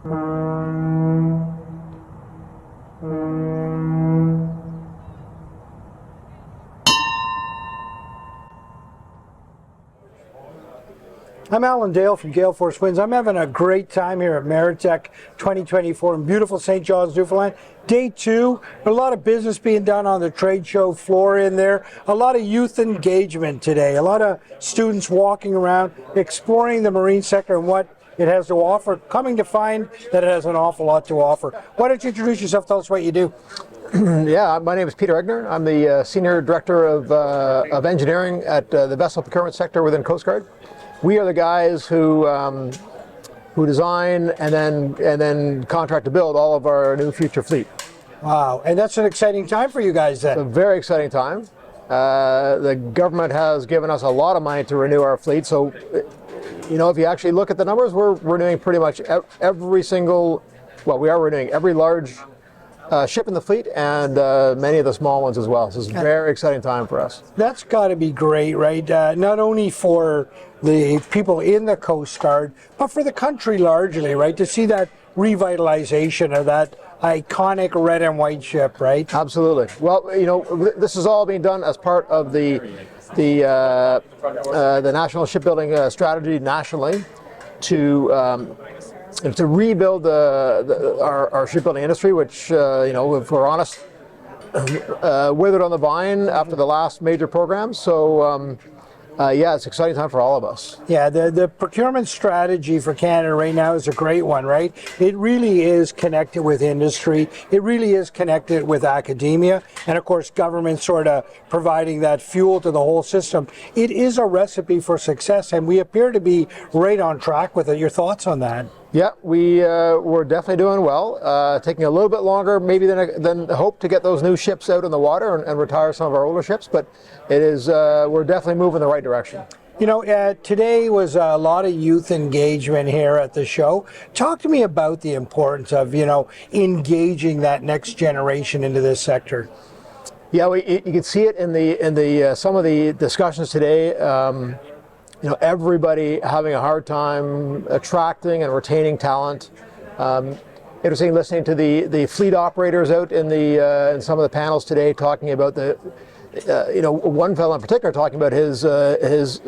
I'm Alan Dale from Gale Force Winds. I'm having a great time here at MARITECH 2024 in beautiful St. John's, Newfoundland. Day 2, a lot of business being done on the trade show floor in there. A lot of youth engagement today. A lot of students walking around, exploring the marine sector and what it has to offer, coming to find that it has an awful lot to offer. Why don't you introduce yourself, tell us what you do. Yeah, my name is Peter Egener. I'm the Senior Director of Engineering at the Vessel Procurement Sector within Coast Guard. We are the guys who design and then contract to build all of our new future fleet. Wow, and that's an exciting time for you guys then. It's a very exciting time. The government has given us a lot of money to renew our fleet, so you know, if you actually look at the numbers, we're renewing pretty much every single, well, we are renewing every large ship in the fleet and many of the small ones as well. So it's a very exciting time for us. That's got to be great, right? Not only for the people in the Coast Guard, but for the country largely, right? To see that revitalization of that iconic red and white ship, right? Absolutely. Well, you know, this is all being done as part of the national shipbuilding strategy nationally to rebuild our shipbuilding industry, which, you know, if we're honest, withered on the vine after the last major program. So, yeah, it's an exciting time for all of us. Yeah, the procurement strategy for Canada right now is a great one, right? It really is connected with industry. It really is connected with academia. And of course, government sort of providing that fuel to the whole system. It is a recipe for success, and we appear to be right on track with it. Your thoughts on that? Yeah, we're definitely doing well. Taking a little bit longer maybe than hope to get those new ships out in the water and retire some of our older ships, but it is we're definitely moving in the right direction. You know, today was a lot of youth engagement here at the show. Talk to me about the importance of, you know, engaging that next generation into this sector. Yeah, you can see it in the some of the discussions today. You know, everybody having a hard time attracting and retaining talent. Interesting listening to the fleet operators out in some of the panels today talking about the, you know, one fellow in particular talking about his the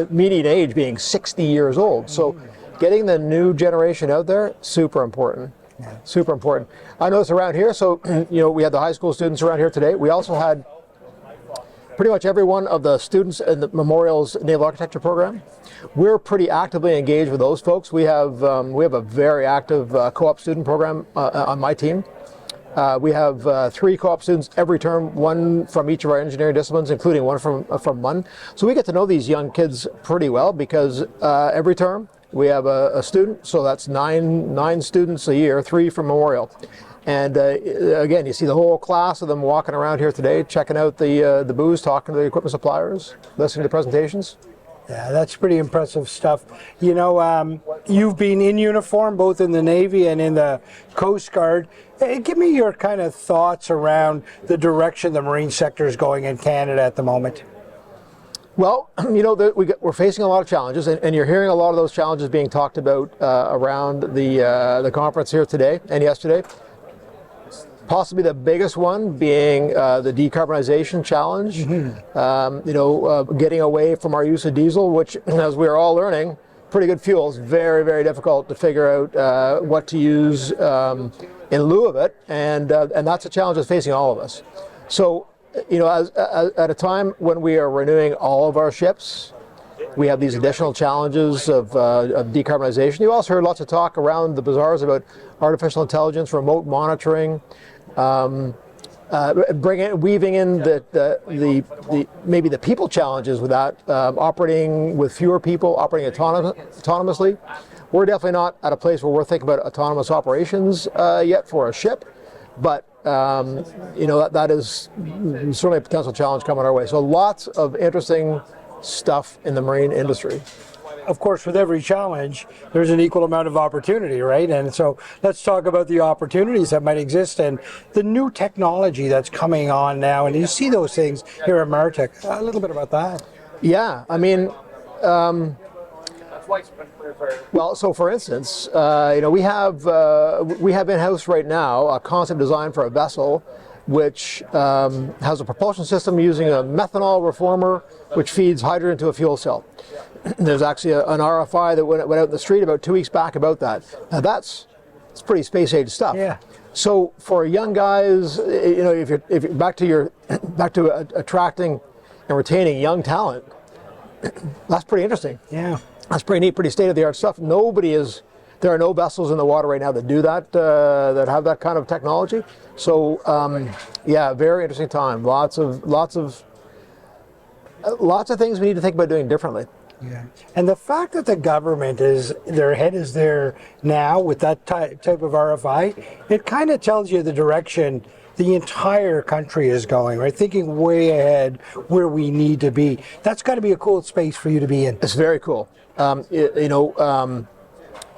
median age being 60 years old. So getting the new generation out there, super important. Yeah. Super important. I noticed around here, so you know, we had the high school students around here today. We also had pretty much every one of the students in the Memorial's Naval Architecture program. We're pretty actively engaged with those folks. We have a very active co-op student program on my team. We have 3 co-op students every term, 1 from each of our engineering disciplines, including 1 from MUN. So we get to know these young kids pretty well because every term we have a student, so that's 9 students a year, 3 from Memorial. And again, you see the whole class of them walking around here today, checking out the booths, talking to the equipment suppliers, listening to presentations. Yeah, that's pretty impressive stuff. You know, you've been in uniform both in the Navy and in the Coast Guard. Give me your kind of thoughts around the direction the marine sector is going in Canada at the moment. Well, you know, we're facing a lot of challenges, and you're hearing a lot of those challenges being talked about around the conference here today and yesterday. Possibly the biggest one being the decarbonization challenge. Mm-hmm. You know, getting away from our use of diesel, which, as we are all learning, pretty good fuel is very, very difficult to figure out what to use in lieu of it, and that's a challenge that's facing all of us. So, you know, as at a time when we are renewing all of our ships, we have these additional challenges of decarbonization. You also heard lots of talk around the bazaars about artificial intelligence, remote monitoring, weaving in the maybe the people challenges with that, operating with fewer people, operating autonomously. We're definitely not at a place where we're thinking about autonomous operations yet for a ship, but you know, that is certainly a potential challenge coming our way. So lots of interesting stuff in the marine industry. Of course, with every challenge, there's an equal amount of opportunity, right? And so let's talk about the opportunities that might exist and the new technology that's coming on now. And you see those things here at MARITECH. A little bit about that. Yeah, I mean, flight sprinklers are? Well, so for instance, we have in-house right now a concept design for a vessel which has a propulsion system using a methanol reformer which feeds hydrogen to a fuel cell. There's actually an RFI that went out in the street about 2 weeks back about that. Now it's pretty space age stuff. Yeah. So for young guys, if you're back to attracting and retaining young talent, that's pretty interesting. Yeah. That's pretty neat, pretty state-of-the-art stuff. There are no vessels in the water right now that do that, that have that kind of technology. So, yeah, very interesting time. Lots of things we need to think about doing differently. Yeah. And the fact that the government their head is there now with that type of RFI, it kind of tells you the direction the entire country is going, right? Thinking way ahead where we need to be. That's got to be a cool space for you to be in. It's very cool.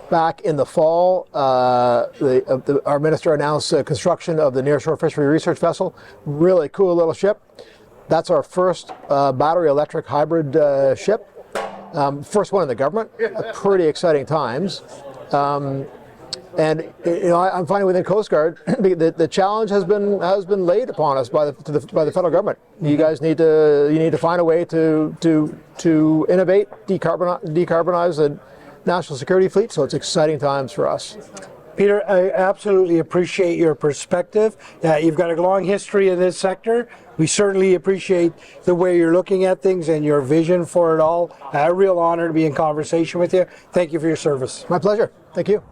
Back in the fall, our minister announced construction of the Nearshore Fishery Research Vessel. Really cool little ship. That's our first battery electric hybrid ship. First one in the government. Pretty exciting times. And I'm finding within Coast Guard the challenge has been laid upon us by the federal government. You guys need to find a way to innovate, decarbonize the national security fleet. So it's exciting times for us. Peter, I absolutely appreciate your perspective. You've got a long history in this sector. We certainly appreciate the way you're looking at things and your vision for it all. A real honor to be in conversation with you. Thank you for your service. My pleasure. Thank you.